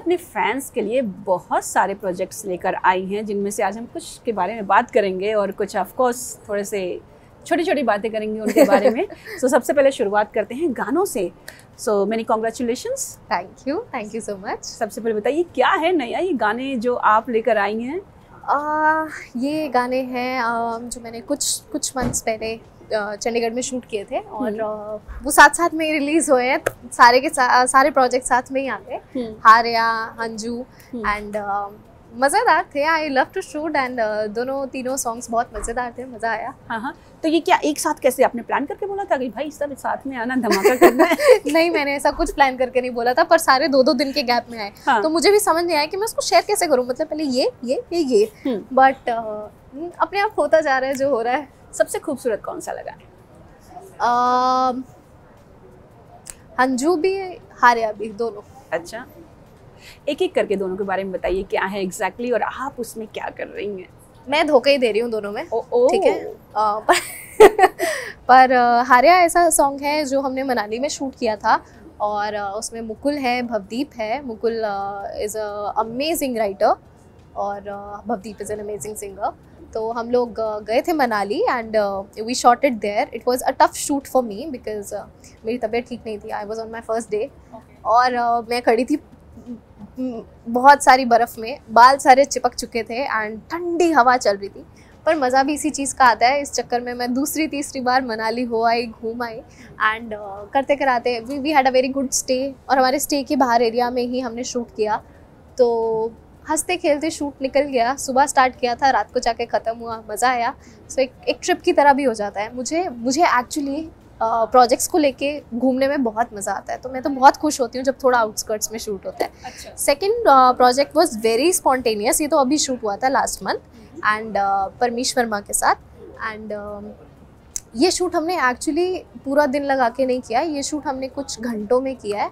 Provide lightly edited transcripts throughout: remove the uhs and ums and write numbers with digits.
अपने फैंस के लिए बहुत सारे प्रोजेक्ट्स लेकर आई हैं, जिनमें से आज हम कुछ के बारे में बात करेंगे और कुछ ऑफ कोर्स थोड़े से छोटी छोटी बातें करेंगे उनके बारे में। सो सबसे पहले शुरुआत करते हैं गानों से। So many congratulations. Thank you so much. सबसे पहले बताइए क्या है नया ये गाने जो आप लेकर आई हैं? ये गाने हैं जो मैंने कुछ मंथ्स पहले चंडीगढ़ में शूट किए थे और वो साथ साथ में रिलीज हुए हैं। सारे प्रोजेक्ट साथ में ही आ गए। हारिया, अंजू एंड मज़ेदार थे। I love to shoot and तीनों सॉन्ग्स बहुत मज़ेदार थे, मज़ा आया। हाँ, तो ये क्या एक साथ कैसे आपने प्लान करके बोला था कि भाई सब साथ में आना, धमाका करना है? नहीं, मैंने ऐसा कुछ प्लान करके नहीं बोला था, पर सारे दो दिन के गैप में आए। हाँ। तो मुझे भी समझ नहीं आया कि मैं उसको शेयर कैसे करूँ। मतलब पहले ये बट अपने आप होता जा रहा है जो हो रहा है। सबसे खूबसूरत कौन सा लगा? अंजू भी, हारिया भी, दोनों। अच्छा, एक एक करके दोनों के बारे में बताइए, क्या है एग्जैक्टली और आप उसमें क्या कर रही हैं? मैं धोखा ही दे रही हूँ दोनों में, ठीक है। पर हारिया ऐसा सॉन्ग है जो हमने मनाली में शूट किया था और उसमें मुकुल है, भवदीप है। Mukul is a amazing writer और Bhavdeep is an amazing singer. तो हम लोग गए थे Manali and we shot it there. It was a tough shoot for me because मेरी तबीयत ठीक नहीं थी। I was on my first day और मैं खड़ी थी बहुत सारी बर्फ़ में, बाल सारे चिपक चुके थे एंड ठंडी हवा चल रही थी। पर मज़ा भी इसी चीज़ का आता है। इस चक्कर में मैं दूसरी तीसरी बार मनाली हो आई, घूम आई एंड करते कराते we had a very good stay और हमारे स्टे के बाहर एरिया में ही हमने शूट किया। तो हंसते खेलते शूट निकल गया। सुबह स्टार्ट किया था, रात को जाके ख़त्म हुआ, मज़ा आया। सो एक ट्रिप की तरह भी हो जाता है। मुझे एक्चुअली प्रोजेक्ट्स को लेके घूमने में बहुत मज़ा आता है। तो मैं तो बहुत खुश होती हूँ जब थोड़ा आउटस्कर्ट्स में शूट होता है। अच्छा। Second project was very spontaneous. ये तो अभी शूट हुआ था last month and Parmish Verma के साथ। एंड ये शूट हमने एक्चुअली पूरा दिन लगा के नहीं किया। ये शूट हमने कुछ घंटों में किया है।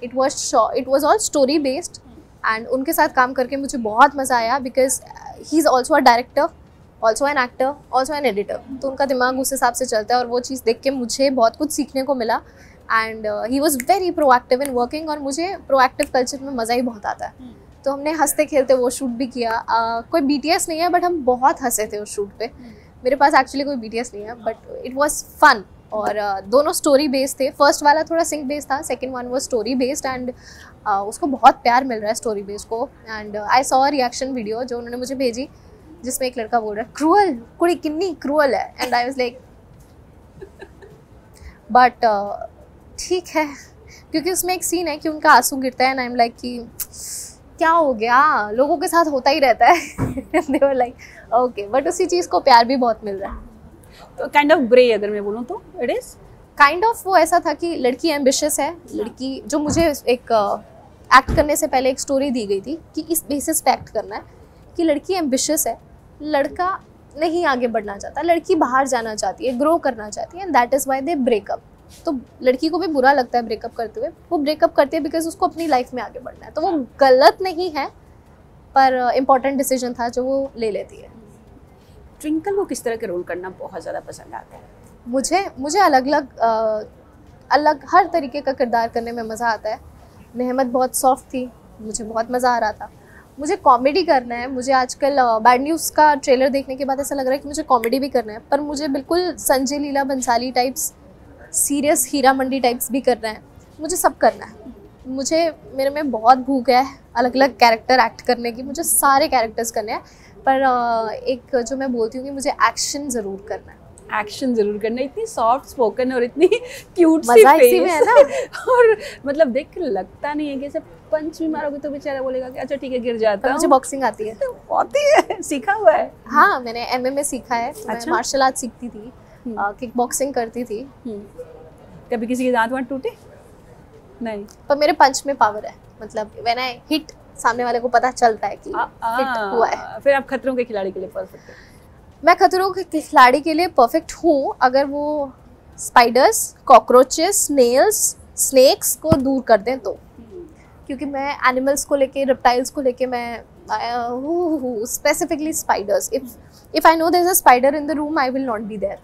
It was all story based and उनके साथ काम करके मुझे बहुत मज़ा आया because he is also a director, also an actor, also an editor. तो उनका दिमाग उस हिसाब से चलता है और वो चीज़ देख के मुझे बहुत कुछ सीखने को मिला and he was very proactive in working और मुझे प्रोएक्टिव कल्चर में मज़ा ही बहुत आता है। तो हमने हंसते खेलते वो शूट भी किया। कोई BTS नहीं है बट हम बहुत हंसे थे उस शूट पे। मेरे पास एक्चुअली कोई BTS नहीं है बट इट वॉज फन और दोनों स्टोरी बेस्ड थे। फर्स्ट वाला थोड़ा सिंग बेस्ड था, second one was story based and उसको बहुत प्यार मिल रहा है स्टोरी बेस्ड को। And I saw a reaction video जो उन्होंने मुझे भेजी जिसमें एक लड़का बोल रहा है क्रूअल, कुड़ी किन्नी क्रूअल है and I was like but ठीक है, क्योंकि उसमें एक सीन है कि उनका आंसू गिरता है एंड आई एम लाइक कि क्या हो गया, लोगों के साथ होता ही रहता है। दे वर लाइक ओके, बट उसी चीज़ को प्यार भी बहुत मिल रहा है। तो काइंड ऑफ ग्रे अगर मैं बोलूँ तो इट इज़ काइंड ऑफ वो ऐसा था कि लड़की एम्बिशियस है। लड़की जो मुझे एक एक्ट करने से पहले एक स्टोरी दी गई थी कि इस बेसिस पे एक्ट करना है कि लड़की एम्बिशियस है, लड़का नहीं आगे बढ़ना चाहता, लड़की बाहर जाना चाहती है, ग्रो करना चाहती है and that is why they breakup. तो लड़की को भी बुरा लगता है ब्रेकअप करते हुए। वो ब्रेकअप करती है बिकॉज उसको अपनी लाइफ में आगे बढ़ना है। तो वो गलत नहीं है पर इम्पॉर्टेंट डिसीजन था जो वो ले लेती है। ट्विंकल को किस तरह के रोल करना बहुत ज़्यादा पसंद आता है? मुझे अलग हर तरीके का किरदार करने में मज़ा आता है। नेहमत बहुत सॉफ्ट थी, मुझे बहुत मज़ा आ रहा था। मुझे कॉमेडी करना है। मुझे आजकल बैड न्यूज़ का ट्रेलर देखने के बाद ऐसा लग रहा है कि मुझे कॉमेडी भी करना है, पर मुझे बिल्कुल Sanjay Leela Bhansali types, serious Heera Mandi types भी करना है। मुझे सब करना है। मेरे में बहुत भूख है अलग अलग कैरेक्टर एक्ट करने की। मुझे सारे कैरेक्टर्स करने हैं पर एक जो मैं बोलती हूँ कि मुझे एक्शन ज़रूर करना है। एक्शन जरूर करना। इतनी सॉफ्ट स्पोकन और इतनी क्यूट सी मज़ा इसी में है ना। और मतलब देख के लगता नहीं है कि ऐसे पंच भी मारोगे तो बेचारा बोलेगा कि अच्छा ठीक है गिर जाता है। मुझे बॉक्सिंग आती है। आती है, सीखा हुआ है? हाँ, मैंने MMA सीखा है। तो मैं मार्शल आर्ट सीखती थी, किक बॉक्सिंग करती थी। कभी किसी के दांत वांत टूटे? नहीं, पर मेरे पंच में पावर है। मतलब व्हेन आई हिट, सामने वाले को पता चलता है कि हिट हुआ है। फिर आप खतरों के खिलाड़ी के लिए परफेक्ट है? मैं खतरों के खिलाड़ी के लिए परफेक्ट हूँ अगर वो स्पाइडर्स, कॉकरोचेस, स्नेल्स, स्नेक्स को दूर कर दें तो। क्योंकि मैं एनिमल्स को लेके, रेप्टाइल्स को लेके मैं specifically spiders, if I know there is a spider in the room I will not be there.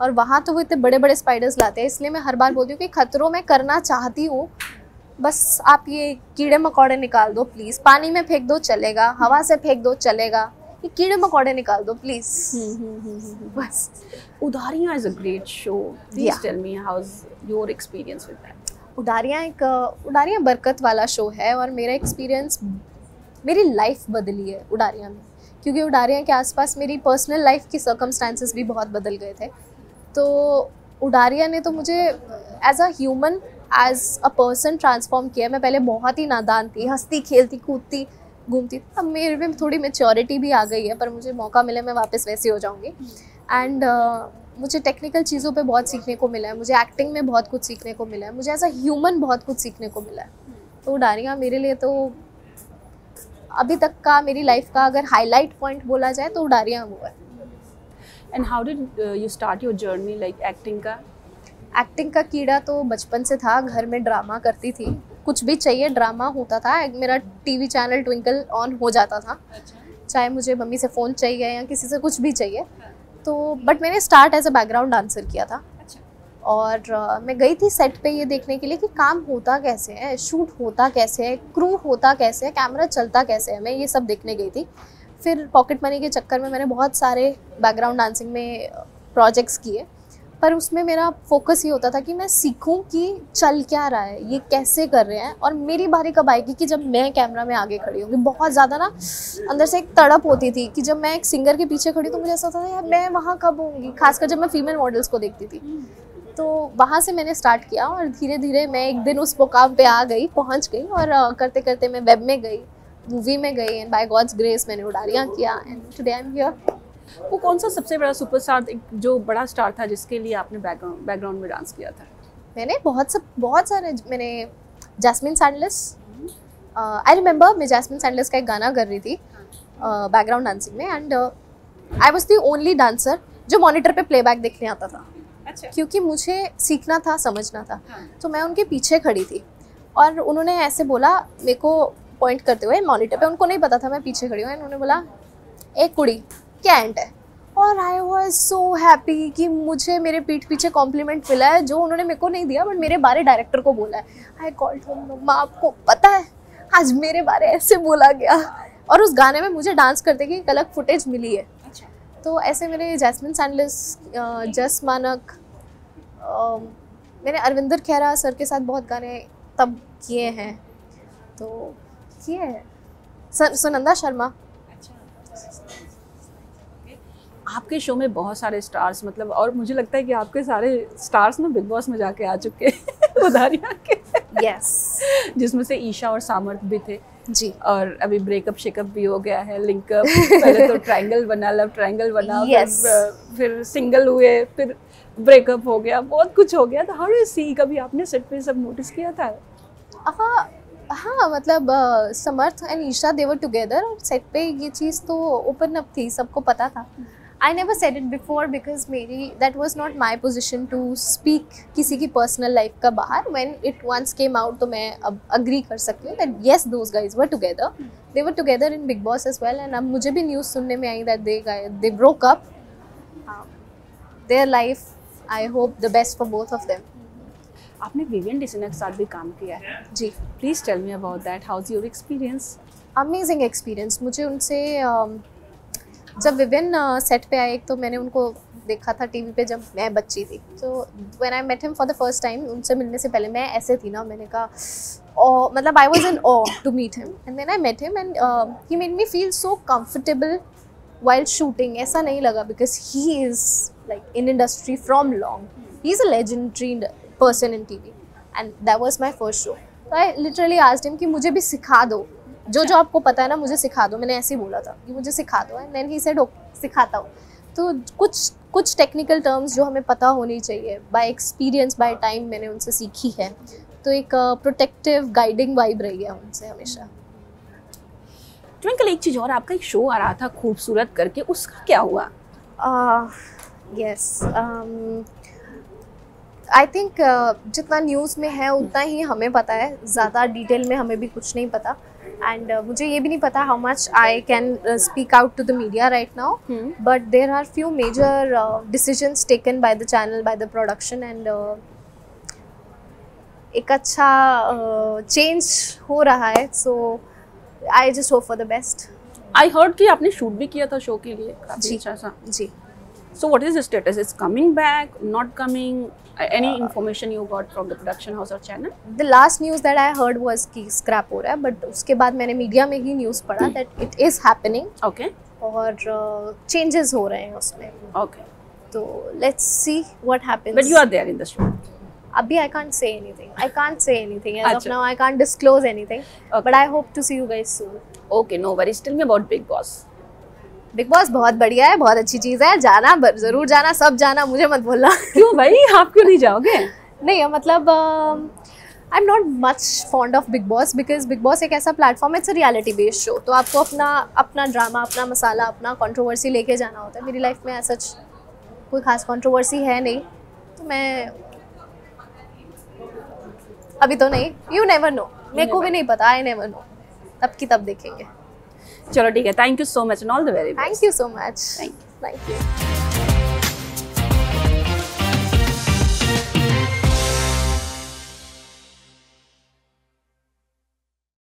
और वहाँ तो वो इतने बड़े बड़े स्पाइडर्स लाते हैं, इसलिए मैं हर बार बोलती हूँ कि खतरों में करना चाहती हूँ बस आप ये कीड़े मकोड़े निकाल दो प्लीज, पानी में फेंक दो चलेगा, हवा से फेंक दो चलेगा, ये कीड़े मकोड़े निकाल दो प्लीज। बस। Udaariyaan is a great show, please tell me how is your experience with that. Udaariyaan बरकत वाला शो है और मेरा एक्सपीरियंस, मेरी लाइफ बदली है उडारियां में, क्योंकि उडारियां के आसपास मेरी पर्सनल लाइफ की सर्कमस्टांसेस भी बहुत बदल गए थे। तो उडारियां ने तो मुझे as a human, as a person transform किया। मैं पहले बहुत ही नादान थी, हंसती खेलती कूदती घूमती, अब मेरे में थोड़ी मैच्योरिटी भी आ गई है, पर मुझे मौका मिले मैं वापस वैसी हो जाऊंगी। एंड मुझे टेक्निकल चीज़ों पे बहुत सीखने को मिला है, मुझे एक्टिंग में बहुत कुछ सीखने को मिला है, मुझे एज अ ह्यूमन बहुत कुछ सीखने को मिला है। तो उडारियां मेरे लिए तो अभी तक का, मेरी लाइफ का अगर हाईलाइट पॉइंट बोला जाए तो उडारियां वो है। And how did you start your journey like acting का? एक्टिंग का कीड़ा तो बचपन से था, घर में ड्रामा करती थी, कुछ भी चाहिए ड्रामा होता था। मेरा टीवी चैनल ट्विंकल ऑन हो जाता था, चाहे मुझे मम्मी से फ़ोन चाहिए या किसी से कुछ भी चाहिए। तो बट मैंने start as a background dancer किया था। और मैं गई थी सेट पे ये देखने के लिए कि काम होता कैसे है, शूट होता कैसे है, क्रू होता कैसे है, कैमरा चलता कैसे है, मैं ये सब देखने गई थी। फिर पॉकेट मनी के चक्कर में मैंने बहुत सारे बैकग्राउंड डांसिंग में प्रोजेक्ट्स किए, पर उसमें मेरा फोकस ये होता था कि मैं सीखूं कि चल क्या रहा है, ये कैसे कर रहे हैं, और मेरी बारी कब आएगी कि जब मैं कैमरा में आगे खड़ी होंगी। बहुत ज़्यादा ना अंदर से एक तड़प होती थी कि जब मैं एक सिंगर के पीछे खड़ी तो मुझे ऐसा होता था यार मैं वहाँ कब होंगी, खासकर जब मैं फीमेल मॉडल्स को देखती थी। तो वहाँ से मैंने स्टार्ट किया और धीरे धीरे मैं एक दिन उस मुकाम पे आ गई, पहुँच गई, और करते करते मैं वेब में गई, मूवी में गई, एंड बाय गॉड्स ग्रेस मैंने उडारियां किया, and today I am here. वो कौन सा सबसे बड़ा सुपरस्टार, जो बड़ा स्टार था जिसके लिए आपने बैकग्राउंड में डांस किया था? मैंने बहुत सारे, मैंने जैस्मिन सैंडलेस, आई रिमेंबर मैं जैस्मिन सैंडलेस का एक गाना कर रही थी बैकग्राउंड डांसिंग में, and I was the only dancer जो मॉनिटर पे प्लेबैक देखने आता था। अच्छा। क्योंकि मुझे सीखना था, समझना था। हाँ। तो मैं उनके पीछे खड़ी थी और उन्होंने ऐसे बोला मेरे को पॉइंट करते हुए मॉनिटर पे, उनको नहीं पता था मैं पीछे खड़ी हूँ, उन्होंने बोला एक कुड़ी क्या एंड है, और आई वॉज सो हैप्पी कि मुझे मेरे पीठ पीछे कॉम्प्लीमेंट मिला है जो उन्होंने मेरे को नहीं दिया बट मेरे बारे डायरेक्टर को बोला है। आई कॉल्ड हिम, मम्मा आपको पता है आज मेरे बारे ऐसे बोला गया, और उस गाने में मुझे डांस करते की एक अलग फुटेज मिली है। अच्छा। तो ऐसे मेरे जैस्मिन सैंडलेस, जस मानक, मैंने अरविंदर खेरा सर के साथ बहुत गाने तब किए हैं, तो किए हैं सुनंदा शर्मा। आपके शो में बहुत सारे स्टार्स, मतलब, और मुझे लगता है कि आपके सारे स्टार्स ना बिग बॉस में जाके आ चुके हैं उदारियां के। यस। जिसमें से ईशा और सामर्थ भी थे जी, और अभी ब्रेकअप शेकअप भी हो गया है, लिंकअप, पहले तो ट्रायंगल बना, लव ट्रायंगल बना, yes. फिर सिंगल हुए, फिर ब्रेकअप हो गया, बहुत कुछ हो गया। तो हाउ डू यू सी, कभी आपने सेट पे सब नोटिस किया था? हाँ मतलब Samarth and Isha they were together, और सेट पे ये चीज़ तो ओपन अप थी, सबको पता था। I never said it before because मेरी that was not my position to speak किसी की पर्सनल लाइफ का बाहर। When it once came out तो मैं अब अग्री कर सकती हूँ that yes those guys were together, they were together in Big Boss as well. And अब मुझे भी न्यूज़ सुनने में आई that they broke up. Their life, I hope the best for both of them. आपने विवियन डिसिना के साथ भी काम किया है जी, please tell me about that, how is your experience? Amazing experience. मुझे उनसे जब विवियन सेट पे आए तो मैंने उनको देखा था टीवी पे जब मैं बच्ची थी, तो when I met him for the first time, उनसे मिलने से पहले मैं ऐसे थी ना, मैंने कहा मतलब I was in awe to meet him, and then I met him and he made me feel so comfortable while shooting. ऐसा नहीं लगा because he is like in industry from long. He is a legendary person in TV and that was my first show. So I literally asked him कि मुझे भी सिखा दो, जो आपको पता है ना मुझे सिखा दो। मैंने ऐसे ही बोला था कि मुझे सिखा दो, and then he said okay सिखाता हूँ। तो कुछ टेक्निकल टर्म्स जो हमें पता होनी चाहिए, बाय एक्सपीरियंस बाय टाइम मैंने उनसे सीखी है। तो एक प्रोटेक्टिव गाइडिंग वाइब रही है उनसे हमेशा। ट्विंकल, एक चीज़ और, आपका एक शो आ रहा था खूबसूरत करके, उसका क्या हुआ? यस, आई थिंक जितना न्यूज़ में है उतना ही हमें पता है, ज़्यादा डिटेल में हमें भी कुछ नहीं पता। एंड मुझे ये भी नहीं पता how much I can speak out to the media right now, but there are few major decisions taken by the channel, by the production, and एक अच्छा चेंज हो रहा है, so I just hope for the best. I heard कि आपने shoot भी किया था शो के लिए, काफी अच्छा सा। जी। So what is the status? It's coming back, not coming? Any information you got from the production house or channel? The last news that I heard was कि scrap हो रहा है, but उसके बाद मैंने मीडिया में ही न्यूज़ पढ़ा that it is happening. Okay. और changes हो रहे हैं उसमें। Okay. तो let's see what happens. But you are there in the show. अभी I can't say anything. I can't say anything as of now. I can't disclose anything. Okay. But I hope to see you guys soon. Okay, no worries. Tell me about Big Boss. Big boss बहुत बढ़िया है, बहुत अच्छी चीज़ है, जाना जरूर जाना, सब जाना, मुझे मत बोलना। क्यों भाई, आप क्यों नहीं जाओगे? नहीं मतलब I am not much fond of big boss because big boss एक ऐसा प्लेटफॉर्म है, it's a reality based show, तो आपको अपना ड्रामा, अपना मसाला, अपना कंट्रोवर्सी लेके जाना होता है। मेरी लाइफ में ऐसा कोई खास कंट्रोवर्सी है नहीं, तो मैं अभी तो नहीं, यू नेवर नो, मेरे को भी नहीं पता, आई नेवर नो, तब की तब देखेंगे। चलो ठीक है, thank you so much and all the very best. Thank you so much. Thank you.